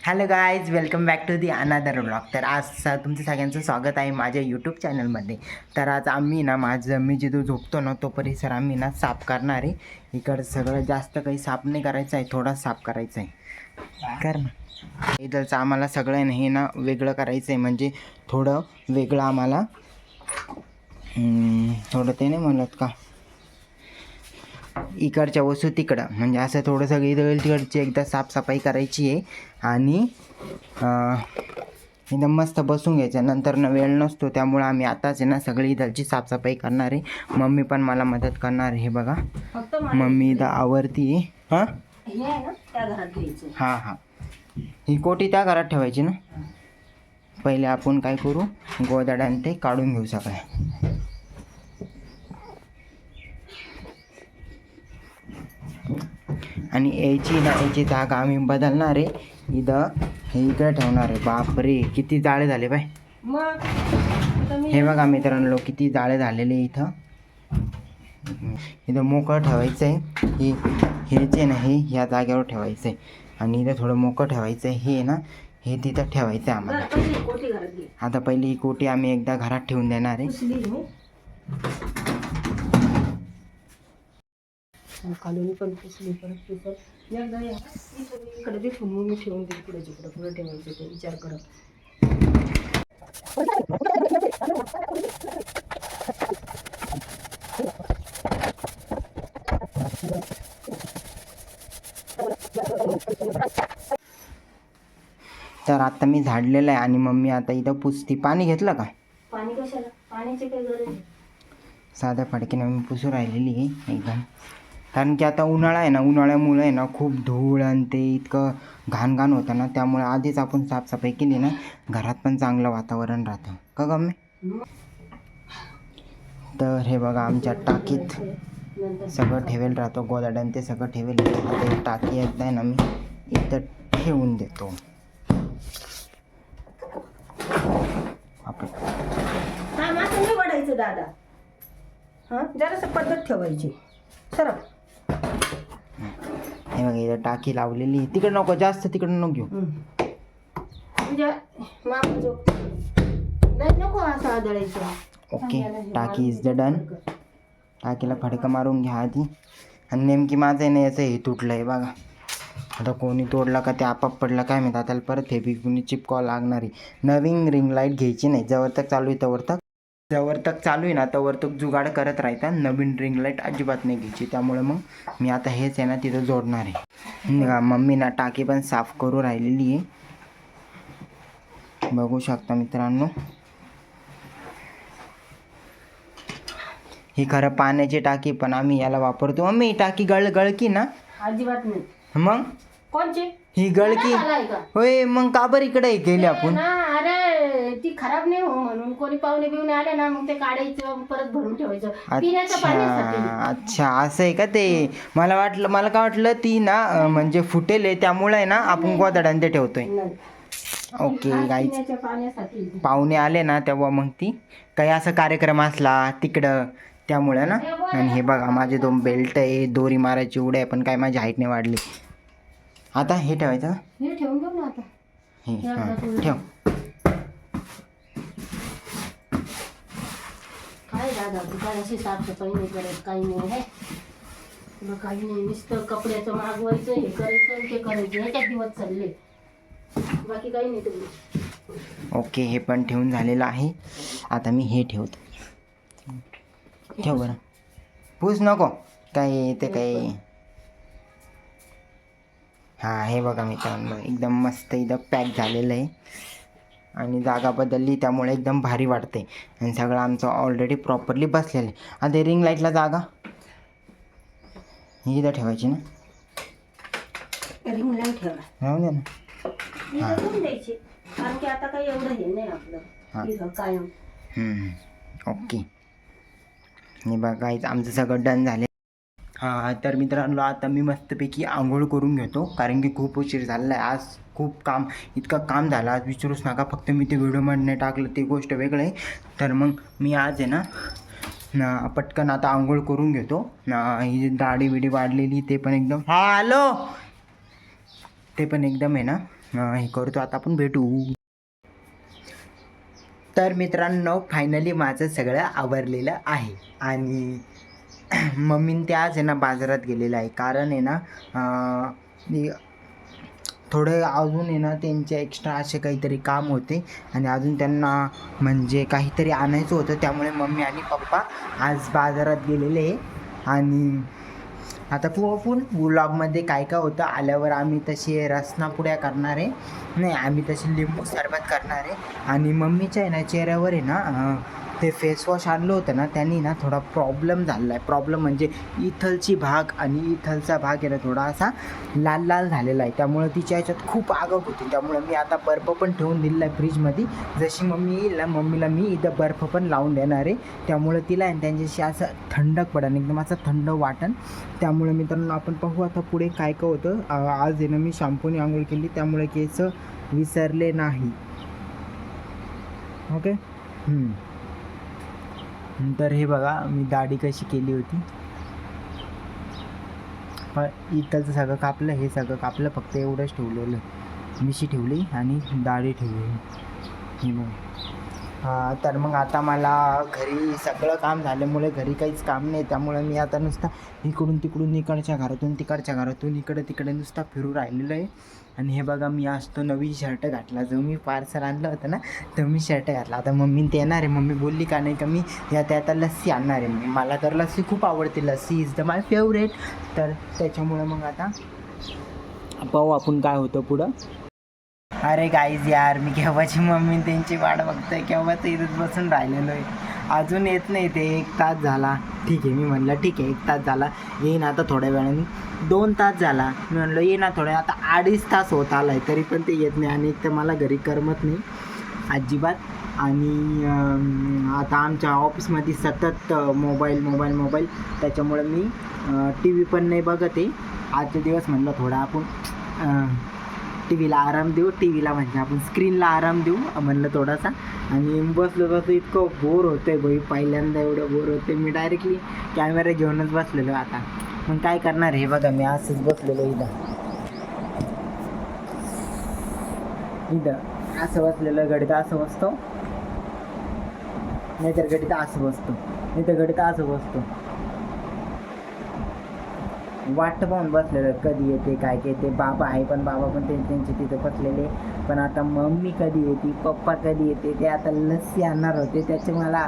Hello guys, welcome back to the another blog. तर आज तुमचं सगळ्यांचं स्वागत आहे माझ्या यूट्यूब चॅनलमध्ये. तर आज आम्ही ना मी जिथं झोपतो ना तो परिसर आम्ही ना साफ करणार आहे. इकडं सगळं जास्त काही साफ नाही करायचं आहे, थोडा साफ करायचं आहे. कर ना. इथलचं आम्हाला सगळं हे ना वेगळं करायचं आहे, म्हणजे थोडं वेगळं आम्हाला थोडं ते नाही म्हणत का, इकडच्या वस्तू तिकडं, म्हणजे असं थोडंसं इथं तिकडची एकदा साफसफाई करायची आहे. आणि एकदम मस्त बसून घ्यायचं. नंतर न वेळ नसतो, त्यामुळं आम्ही आताच आहे ना सगळी इथलची साफसफाई करणार आहे. मम्मी पण मला मदत करणार आहे. हे बघा, मम्मी इथं आवरती आहे. हां हां, ही कोटी त्या घरात ठेवायची ना. पहिले आपण काय करू, गोदाड्याने ते काढून घेऊ सगळ्या. आणि याची जागा आम्ही बदलणार आहे. इथं हे इकडे ठेवणार आहे. बापरे, किती जाळे झाले बाय. हे बघा मित्रांनो, किती जाळे झालेले इथं. इथं मोकळं ठेवायचं आहे. हे जे ना हे ह्या जागेवर ठेवायचं आहे. आणि इथं थोडं मोकळं ठेवायचं आहे. हे ना हे तिथं ठेवायचं आहे आम्हाला. आता पहिली ही कोटी आम्ही एकदा घरात ठेवून देणार आहे. खालून पण पुसली, परत पुसत एकदा इकडे दिसून मग मी ठेवून देईल. पुढे जिकडं पुढे ठेवायचं ते विचार करत. तर आता मी झाडलेलं आहे आणि मम्मी आता इथं पुसती. पाणी घेतलं का? पाणी कशाला, पाण्याची काही गरज नाही. साध्या फडकीने मी पुसू राहिलेली आहे एकदम. कारण की आता उन्हाळा आहे ना, उन्हाळ्यामुळे आहे ना खूप धूळ आणि ते इतकं घाण होतं ना, त्यामुळे आधीच आपण साफसफाई केली ना, घरात पण चांगलं वातावरण राहतं का गम्मे. तर हे बघा, आमच्या टाकीत सगळं ठेवेल राहतो. गोदाड्याने ते सगळं ठेवेल. आता ही टाकी एकदा आहे ना मी इथं ठेवून देतो. वाढायचं दादा, हां जरासं पद्धत ठेवायची. सर हे बघा, इथं टाकी लावलेली. तिकडे नको, जास्त तिकडे नको घेऊ. म्हणजे नको असं आदळायचं. ओके, टाकी इज द डन. टाकीला फडकं मारून घ्या आधी. आणि नेमकी माझं आहे ना याचं हे तुटलं आहे बघा. आता कोणी तोडला का ते आपाप पडलं काय माहिती. त्याला परत फेविक्विकने चिपकावं लागणार आहे. नवीन रिंग लाईट घ्यायची नाही. जवळ तक चालू आहे ना तवर तक जुगाड करत राहायचा. नवीन रिंग लाईट अजिबात नाही घ्यायची. त्यामुळे मग मी आता हेच आहे ना तिथं जोडणार आहे. मम्मी ना टाकी पण साफ करू राहिलेली आहे, बघू शकता मित्रांनो. ही खरं पाण्याची टाकी, पण आम्ही याला वापरतो. मम्मी, टाकी गळकी ना? अजिबात नाही. मग कोणची ही गळकी होय, मग का बरं इकडे केली आपण? अरे ती खराब नाही हो म्हणून. कोणी पाहुणे बिवणे आले ना, मग ते काढायचं, परत भरून ठेवायचं पिण्याच्या पाण्यासाठी. अच्छा, असं आहे का ते. मला काय वाटलं ती ना म्हणजे फुटेल आहे, त्यामुळे आहे ना आपण गोदाड्याने ते ठेवतोय. ओके गाईज, पाहुणे आले ना तेव्हा मग ती काही असा कार्यक्रम असला तिकडं, त्यामुळे ना. आणि हे बघा, माझे 2 बेल्ट आहे, दोरी मारायची उड्या आहे, पण काय माझी हाईट नाही वाढली. आता हे ठेवायचं, हे ठेवून घेऊ ना आता. हे ठेव. काय दादा, दुकान अशी साफसफाई नाही करत, काही नाही आहे तुला. काही नाही, नुसतं कपड्याचं मागवायचं, हे करायचं ते करायचं, ह्याच्यात दिवस चालले, बाकी काही नाही तुम्ही. ओके, हे पण ठेवून झालेलं आहे. आता मी हे ठेवतो. ठेव बरं, पूस नको काही ते काही. हां, हे बघा मित्रांनो, एकदम मस्त इथं पॅक झालेलं आहे. आणि जागा बदलली त्यामुळे एकदम भारी वाटते. आणि सगळं आमचं ऑलरेडी प्रॉपरली बसलेलं आहे. आता रिंग लाईटला जागा ही इथं ठेवायची ना. रिंग लाईट ठेवा, राहून दे ना. हां द्यायची, कारण की आता काही एवढं हे नाही आपलं कायम. ओके, हे बघा, आमचं सगळं डन झालं. हां, तर मित्रांनो, आता मी मस्तपैकी आंघोळ करून घेतो, कारण की खूप उशीर झालेला आहे. आज खूप काम, इतकं काम झालं आज विचारूच नका. फक्त मी ते व्हिडिओमध्ये नाही टाकलं, ती गोष्ट वेगळं आहे. तर मग मी आज आहे ना पटकन आता आंघोळ करून घेतो. ही दाढी बिडी वाढलेली ते पण एकदम, हॅलो, ते पण एकदम आहे ना हे करतो, आता आपण भेटू. तर मित्रांनो फायनली माझं सगळं आवरलेलं आहे आणि मम्मीन ते आज आहे ना बाजारात गेलेलं आहे. कारण आहे ना थोडे अजून आहे ना त्यांचे एक्स्ट्रा असे काहीतरी काम होते आणि अजून त्यांना म्हणजे काहीतरी आणायचं होतं, त्यामुळे मम्मी आणि पप्पा आज बाजारात गेलेले आहे. आणि आता आपण व्लॉगमध्ये काय काय होतं आल्यावर आम्ही तसे रसनापुड्या करणार आहे, नाही आम्ही तसे लिंबू सरबत करणार आहे. आणि मम्मीच्या आहे ना चेहऱ्यावर आहे ना ते फेसवॉश आणलं होतं ना, त्यांनी ना थोडा प्रॉब्लेम झालेला आहे. प्रॉब्लेम म्हणजे इथलची भाग आणि इथलचा भाग आहे ना थोडासा लाल लाल झालेला आहे, त्यामुळं तिच्या ह्याच्यात खूप आगक होती. त्यामुळं मी आता बर्फ पण ठेवून दिलेला आहे फ्रीजमध्ये. जशी मम्मी येईल ना मम्मीला मी इथं बर्फ पण लावून देणार आहे, त्यामुळं तिला आहे त्यांच्याशी असं थंडक पडन, एकदम असं थंड वाटन. त्यामुळे मित्रांनो आपण पाहू आता पुढे काय काय होतं. आज आहे ना मी शॅम्पूने आंघोळ केली, त्यामुळे केस विसरले नाही. ओके. तर हे बघा मी दाढी कशी केली होती. इथलचं सगळं कापलं, हे सगळं कापलं, फक्त एवढंच ठेवलेलं, मिशी ठेवली आणि दाढी ठेवली. हे बघा. तर मग आता मला घरी सगळं काम झाल्यामुळे घरी काहीच काम नाही, त्यामुळे मी आता नुसतं इकडून तिकडून इकडच्या घरातून तिकडच्या घरातून इकडे तिकडे नुसता फिरू राहिलेलो आहे. आणि हे बघा मी आज तो नवीन शर्ट घातला, जो मी पार्सल आणलं होतं ना तो मी शर्ट घातला. आता मम्मी ते येणार आहे, मम्मी बोलली का नाही का मी त्या आता लस्सी आणणार आहे. मला तर लस्सी खूप आवडते, lassi is the my favourite. तर त्याच्यामुळं मग आता पाहू आपण काय होतं पुढं. अरे गाईज यार, मी केव्हाची मम्मी त्यांची वाट बघतोय, केव्हाच इथंच बसून राहिलेलो आहे, अजून येत नाही ते. 1 तास झाला. ठीक आहे, मी म्हणलं ठीक आहे 1 तास झाला, येईन आता थोड्या वेळाने. 2 तास झाला, मी म्हणलं येईन ना थोड्या, आता 2.5 तास होत आला आहे तरी पण ते येत नाही. आणि एक तर मला घरी करमत नाही अजिबात. आणि आता आमच्या ऑफिसमध्ये सतत मोबाईल, त्याच्यामुळे मी टी व्ही पण नाही बघत आहे आजचे दिवस. म्हणलं थोडा आपण टी व्हीला आराम देऊ, टी व्हीला म्हणजे आपण स्क्रीनला आराम देऊ म्हणलं थोडासा. आणि बसलो इतकं बोर होतं आहे बाई, पहिल्यांदा एवढं बोर होते. मी डायरेक्टली कॅमेरा घेऊनच बसलेलो आता. मग काय करणार, हे बघा मी असंच बसलेलो इथं असं बसलेलं. गणित असं बसतो, नाहीतर गणित असं बसतो, नाहीतर गणित असं बसतो, वाट पाहून बसलेलं कधी येते काय येते. बाबा आहे पण बाबा पण त्यांचे तिथे बसलेले. पण आता मम्मी कधी येते, पप्पा कधी येते, ते आता लस्सी आणणार होते, त्याचे मला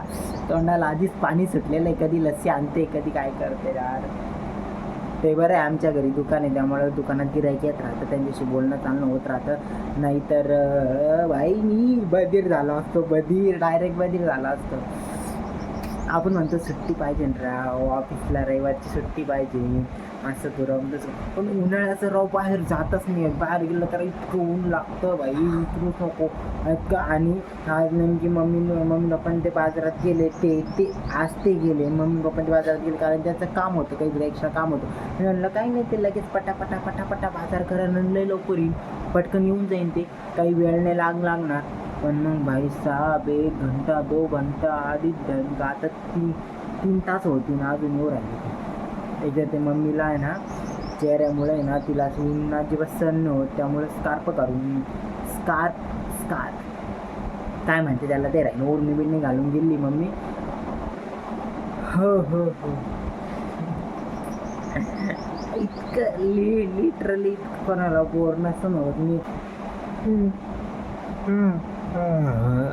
तोंडाला आधीच पाणी सुटलेलं आहे. कधी लस्सी आणते कधी काय करते यार. ते बरं आहे आमच्या घरी दुकान आहे, त्यामुळे दुकानात गिऱ्हाईक येत राहतं, त्यांच्याशी बोलणं चालणं होत राहतं. नाहीतर भाई मी बधीर झालो असतो, डायरेक्ट बधीर झाला असतो. आपण म्हणतो सुट्टी पाहिजे राव, ऑफिसला रविवारची सुट्टी पाहिजे, असं करून तसं. पण उन्हाळ्याचं राव बाहेर जातच नाही, बाहेर गेलं तर इतकं ऊन लागतं बाई, इतकंच नको. आणि आज नेमकी मम्मी पप्पांनी ते बाजारात गेले, ते आज ते गेले, मम्मी पप्पांनी बाजारात गेले कारण त्याचं काम होतं, काहीतरी एक्स्ट्रा काम होतं. मी म्हणलं काही नाही, ते लगेच पटापटा बाजार करणं लय लवकर येईल, पटकन येऊन जाईन, ते काही वेळ नाही लागणार. पण मग भाई साहेब 1 घंटा 2 घंटा आधीच आता 3 तास होती ना, अजून येऊ राहिले. त्याच्यात ते मम्मीला आहे ना चेहऱ्यामुळे आहे ना तिला अशी उन्हाची बस सण नाही होत, त्यामुळे स्कार्फ काय म्हणते त्याला ते राहील, ओढणी बिडणी घालून गेली मम्मी. हो इतकं लिटरली कोणाला बोर नसतं होत. मी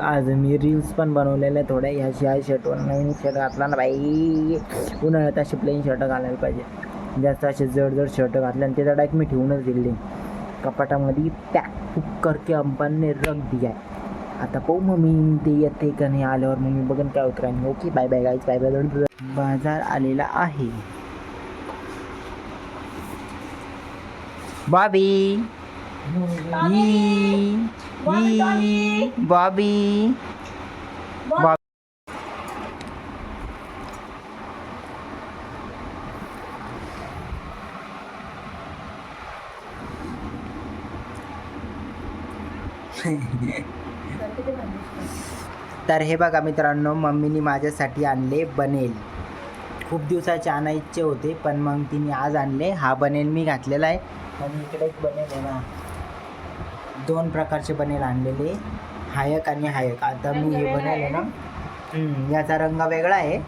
आज मी रील्स पण बनवलेल्या थोड्या. ह्या शर्टवर नवीन शर्ट घातला ना बाई, उन्हाळ्यात असे प्लेन शर्ट घालायला पाहिजे. जास्त असे जड शर्ट घातले आणि त्याचा डायरेक्ट मी ठेवूनच दिले कपाटामध्ये, पॅक करके अंपाने रख दिया. आता पाहू मग मी ते येते का नाही, आल्यावर मग मी बघन काय होतं. आणि ओके बाय गाईज, बाय. बाजार आलेला आहे. बॉबी तर हे बघा मित्रांनो, मम्मीने माझ्यासाठी आणले बनेल. खूप दिवसाचे आणायचे होते, पण मग तिने आज आणले. हा बनेल मी घातलेला आहे आणि इकडे एक बनेल आहे ना, 2 प्रकारचे बनेल आणलेले, हायक आणि हायक. आता मी हे बनवले ना, याचा रंग वेगळा आहे,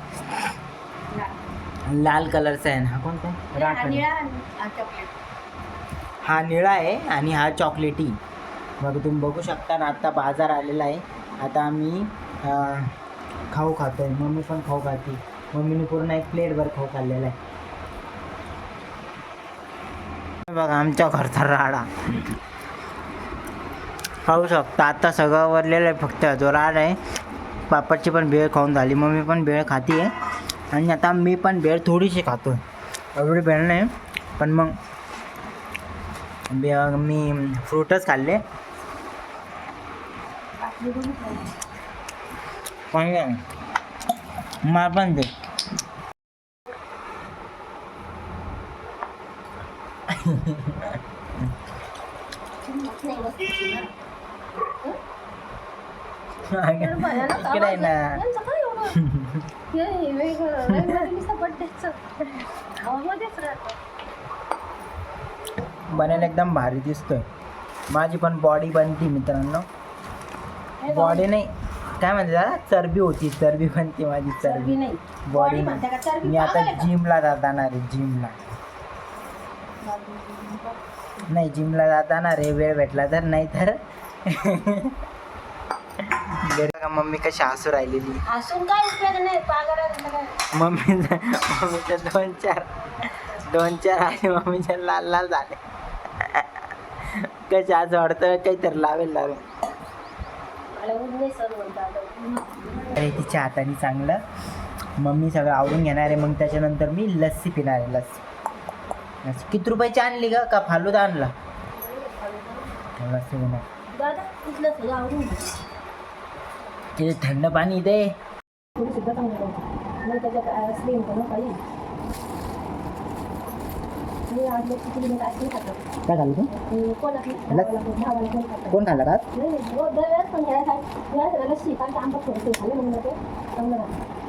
लाल कलरचा आहे. हा कोणता आहे? राखाडी. हा निळा आहे आणि हा चॉकलेटी. मग तुम्ही बघू शकता ना, आता बाजार आलेला आहे. आता आम्ही खाऊ खातोय. मम्मी पण खाऊ खाते. मम्मीने पूर्ण एक प्लेटभर खाऊ खाल्लेला आहे. बघा आमच्या घरचा राडा खाऊ शकता. आता सगळं वरलेलं आहे, फक्त जो राड आहे. पापडची पण भेळ खाऊन झाली, मम्मी पण भेळ खाते आहे आणि आता मी पण भेळ थोडीशी खातो. एवढी भेळ नाही, पण मग मी फ्रूटच खाल्ले. मला पण दे. इकडे आहे ना. बनायला एकदम भारी दिसतोय. माझी पण बॉडी बनती मित्रांनो. बॉडी नाही, काय म्हणते जरा चरबी होती, चरबी बनते माझी. चरबी नाही, बॉडी. मी आता जिमला जाणार आहे. जिमला जाणार आहे, वेळ भेटला तर. नाही तर मम्मी कशी हसू राहिलेली. हसून काय उपयोग नाही, मम्मीच्या 2-4 आहे, मम्मीच्या लाल लाल झाले. कशी असं वाटतं काहीतरी लावेल. अरे तिच्या हाताने चांगलं. मम्मी सगळं आवडून घेणार आहे. मग त्याच्यानंतर मी लस्सी पिणार आहे. लस्सी किती रुपयाची आणली का? का फालुदा आणला? लस्सी पिणार. ते थंड पाणी दे. काय खाल्लं तू? कोण खाल्लं का?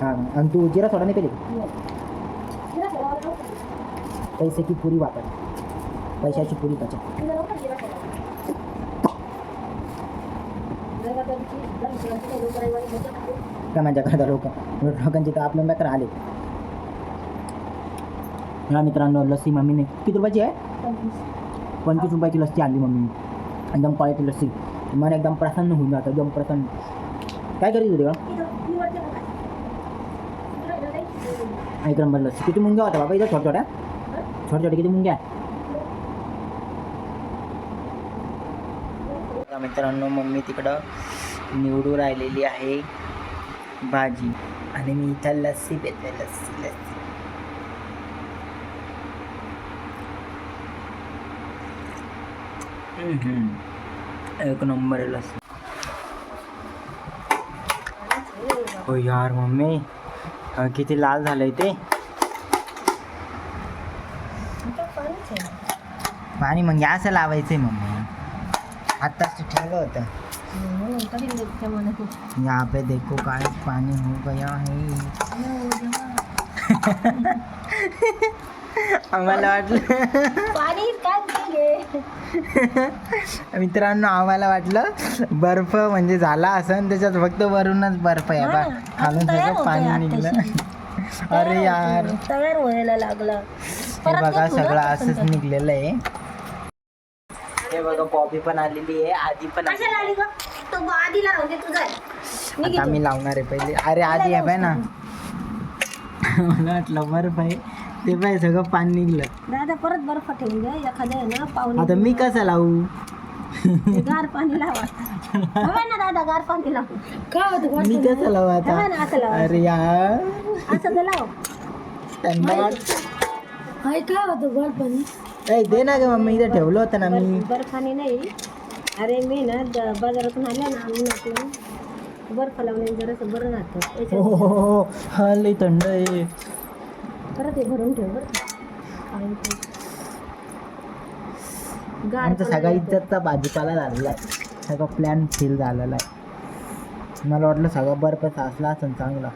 हां, आणि तू जिरा सोडा नाही पेली? पैसे की पुरी वापर, पैशाची पुरी बचत. काय माझ्याकडे लोकांचे तर आपल्या मॅकर आले. ह्या मित्रांनो, लस्सी मम्मीने किती रुपयाची आहे? 25 रुपयाची लस्सी आणली मम्मीने. एकदम क्वालिटी लस्सी. मन एकदम प्रसन्न होऊन जातं, एकदम प्रसन्न. काय करीत होते का? एक नंबर लस्सी. किती मुंग्या होत्या बाबा इथं? छोट्या किती मुंग्या? मित्रांनो, मम्मी तिकडं निवडू राहिलेली आहे भाजी आणि मी इथं लस्सी पिते. लस्सी एक नंबर लस्सी. हो यार मम्मी, किती लाल झालंय ते पाणी. मग असं लावायचंय मम्मी. आत्ताच ठेवलं होतं. यहाँ पे देखो काय पाणी हो गया है. आम्हाला वाटलं मित्रांनो, आम्हाला वाटलं बर्फ म्हणजे झाला असं, त्याच्यात फक्त वरूनच बर्फ आहे बा, खालून सगळं पाणी निघलं. अरे यार, तयार व्हायला लागला. हे बघा सगळं असंच निघलेलं आहे. हे बघा कॉफी पण आलेली आहे. आधी पण आता मी लावणार आहे पहिले. अरे आधी आहे बाय ना, मला वाटलं बर्फ आहे ते बाय, सगळं पाणी निघलं. दादा परत बर्फ ठेवून द्या एखाद्या ना पाऊल. आता मी कसं लावू? गार पाणी लावा ना दादा, गार पाणी लावू. मी कसं लावू आता? अरे यार, असं लाव. त्यांना काय होतं गार पाणी? दे ना ग मम्मी, इथं ठेवलं होतं ना मी. बर्फाने नाही. अरे मी ना बाजारातून आल्या ना, आम्ही बर्फ लावल्याने जरासं बरं राहतं. हो, हा लई थंड आहे. परत हे भरून ठेव बरं. आमचा सगळा इज्जतचा भाजीपाला झालेला आहे. सगळं प्लॅन फेल झालेला आहे. मला वाटलं सगळं बर्फ साचला असं चांगला.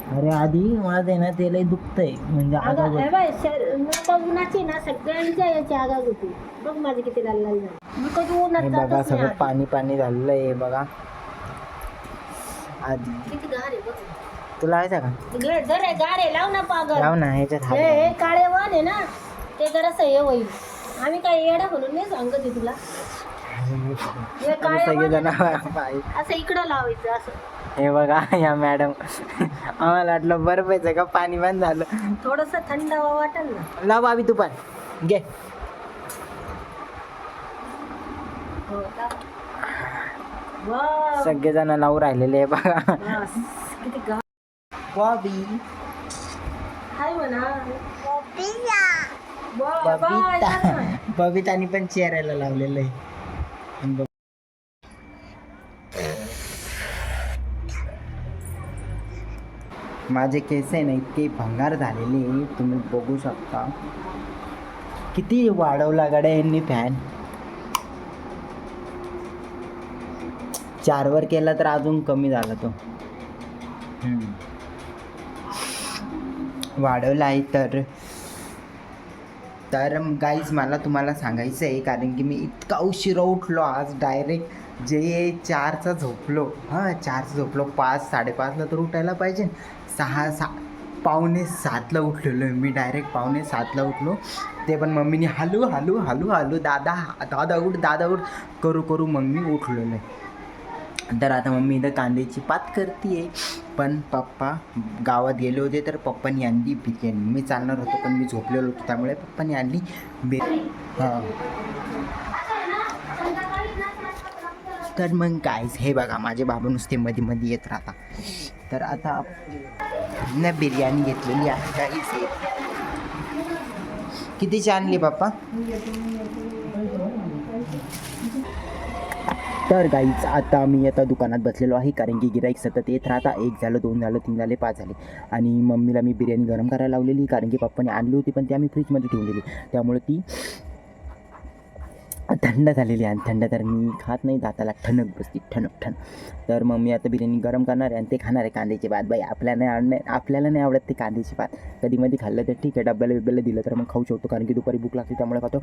अरे आधी माझं आहे ना ते लय दुखतंय म्हणजे आगाग होतं. उन्हाची ना सगळ्यांच्या याची आगाग होती. बघ माझी किती लाल लाल झाली. मी कधी उन्हात हे बघा जातच नाही सगळं आधी. पाणी पाणी झालेलं आहे बघा आधी. किती गार आहे बघ. तुला आहे का जर गार आहे लाव ना पागल. लाव ना ह्याच्यात हात हे घाल. काळे वाण आहे ना ते जरासं हे होईल. आम्ही काय येडा म्हणून नाही सांगत आहे तुला. हे काळे वाण आहे सगळेजण ना, बाई. असं इकडं लावायचं असं. हे बघा या मॅडम आम्हाला वाटलं बरं पाहिजे का पाणी बंद झालं. थोडस थंड हवा वाटेल ना. लाव बाबी तू पण घे. हो का? वाव. सगळेजण लावून राहिलेले आहे बघा. बस. किती गार बॉबी आहे म्हणा. Wow, Babita bye, bye. बबितानी पण चेहऱ्याला लावलेलं आहे. माझे केस आहे ना इतके भंगार झालेले तुम्ही बघू शकता. किती वाढवला गाड्या यांनी फॅन. 4 वर केला तर अजून कमी झाला तो. वाढवला आहे तर गाईज मला तुम्हाला सांगायचं आहे कारण की मी इतका उशिरा उठलो आज. डायरेक्ट जे 4चा झोपलो 4चा झोपलो 5 5:30ला तर उठायला पाहिजे. 6:45ला उठलेलो आहे मी. डायरेक्ट 6:45ला उठलो. ते पण मम्मीने हलू हलू हलू हलू दादा दादा उठ करू मग मी उठलेलो आहे. तर आता मम्मी इथं कांद्याची पात करते. पण पप्पा गावात गेले होते तर पप्पानी आणली बिर्याणी. मी चालणार होतो पण मी झोपलेलो होतो त्यामुळे पप्पानी आणली हां. तर मग काहीच हे बघा माझे बाबा नुसते मध्ये येत राहता. तर आता न बिर्याणी घेतलेली आहे काहीच. कितीची आणली पप्पा. तर गाईच आता मी आता दुकानात बसलेलो आहे कारण की गिराईक सतत येत राहता. 1 झालं 2 झालं 3 झाले 5 झाले. आणि मम्मीला मी बिर्याणी गरम करायला लावलेली कारण की पप्पाने आणली होती पण ती आम्ही फ्रीजमध्ये ठेवून दिली त्यामुळे ती थंड झालेली आहे. थंड तर मी खात नाही दाताला ठणक बसती ठणक. तर मम्मी आता बिर्याणी गरम करणार आहे आणि ते खाणार आहे कांद्याची भात. बाई आपल्याला नाही आवडत ते कांद्याची भात. कधीमध्ये खाल्लं तर ठीक आहे. डब्याला दिलं तर मग खाऊ शकतो कारण की दुपारी भूक लागते त्यामुळे खातो.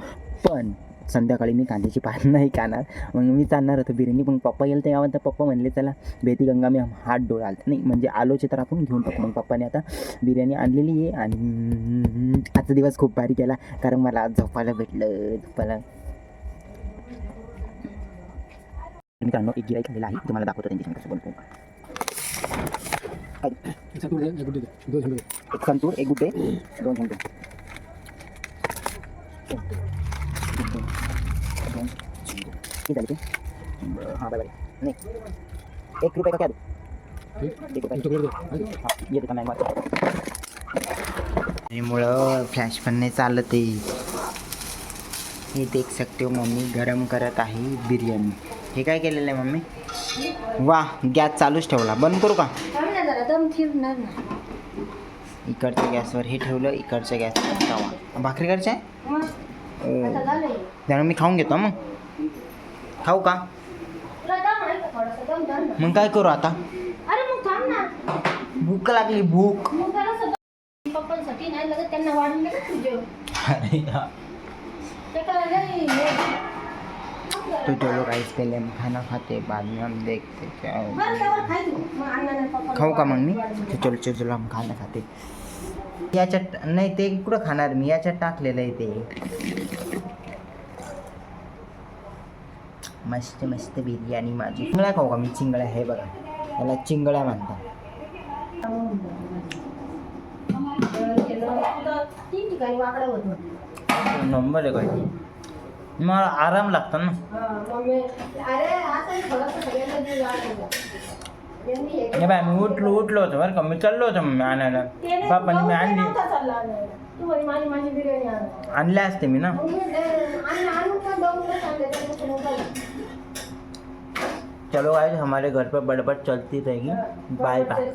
पण संध्याकाळी मी कांद्याची भात नाही खाणार. मग मी चालणार होतो बिर्याणी पण पप्पा गेलं ते गावात. तर पप्पा म्हणले चला बेती गंगा मी हात डोळे आलते नाही म्हणजे आलोचे तर आपण घेऊन टाकू. मग पप्पाने आता बिर्याणी आणलेली आहे आणि आजचा दिवस खूप भारी केला कारण मला आज झोपायला भेटलं. मित्रांनो एक गिराईक आलेला आहे तुम्हाला दाखवतो त्यांची कसं बनतो. एक संतूर एक गुड्डे 2 संतूर किती झाले ते. हां बाय नाही 1 रुपये का क्या दो 1 रुपये हां येते का मॅंगो. त्यामुळं फ्लॅश पण नाही चालत आहे. हे देख सकते हो मम्मी गरम करत आहे बिर्याणी. हे काय केलेलं आहे मम्मी. वा गॅस चालूच ठेवला. बंद करू का. इकडच्या गॅसवर हे ठेवलं इकडच्या गॅसवर तवा. भाकरी करायची आहे त्यामुळे मी खाऊन घेतो. मग खाऊ का मग काय करू आता. भूक लागली भूक. पप्पांसाठी नाही लगत त्यांना वाढून अरे तो चलो गाइस पहले हम खाना खाते बाद में हम देखते क्या खाऊ का मग मी. तो चलो हम खाना खाते. याच्यात नाही ते कुठं खाणार मी. याच्यात टाकलेलं आहे ते. मस्त मस्त बिर्याणी माझी. चिंगळ्या खाऊ का मी. चिंगळ्या हे बघा याला चिंगळ्या म्हणतात. नंबर आहे काय मला आराम लागतो ना. हे बाय मी उठलो होतो बरं का. मी चाललो होतो मग आणायला. बापाने मी आणल्या असते मी ना. चलो गाइस हमारे घर पर बड़बड़ चलती रहेगी. Bye bye.